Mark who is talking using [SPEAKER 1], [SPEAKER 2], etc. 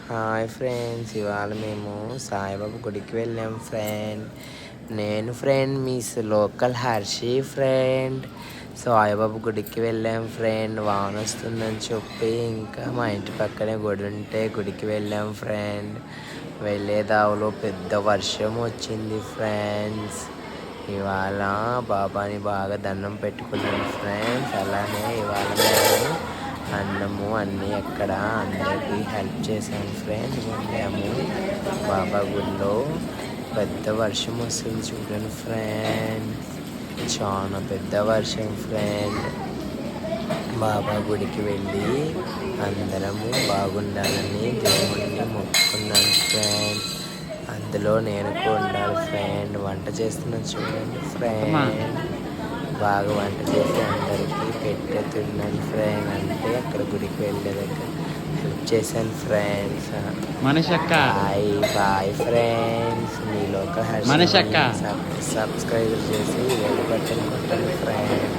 [SPEAKER 1] Hi friends, ఇవాళ మేము సాయిబాబా గుడికి వెళ్ళాం ఫ్రెండ్. నేను ఫ్రెండ్ మీ లోకల్ హర్షి ఫ్రెండ్. సాయిబాబా గుడికి వెళ్ళాం ఫ్రెండ్. వాన వస్తుందని చెప్పి ఇంకా మా ఇంటి పక్కనే గుడి ఉంటే గుడికి వెళ్ళాం ఫ్రెండ్. వెళ్ళే దావలో పెద్ద వర్షం వచ్చింది ఫ్రెండ్స్. ఇవాళ బాబాని బాగా దండం పెట్టుకున్నాం ఫ్రెండ్స్. అలానే ఇవాళ మేము అన్నము అన్నీ ఎక్కడ అందరికీ హెల్ప్ చేశాను ఫ్రెండ్. వెళ్ళాము బాబా గుడిలో. పెద్ద వర్షం వస్తుంది చూడండి ఫ్రెండ్, చాలా పెద్ద వర్షం ఫ్రెండ్. బాబా గుడికి వెళ్ళి అందరము బాగుండాలని దేవుడిని మొక్కుకున్నాను ఫ్రెండ్. అందులో నేను కూడా ఉండాలి ఫ్రెండ్. వంట చేస్తున్నాను చూడండి ఫ్రెండ్. బాగా వంట చేసి అందరికీ పెట్టేతున్నాను ఫ్రెండ్. అంటే అక్కడ గుడికి వెళ్ళే దగ్గర హెల్ప్ చేశాను ఫ్రెండ్స్. Bye bye friends. మీ లోకల్ హర్షి సబ్స్క్రైబ్ చేసి వెళ్ళి బట్టలు కొట్టండి ఫ్రెండ్.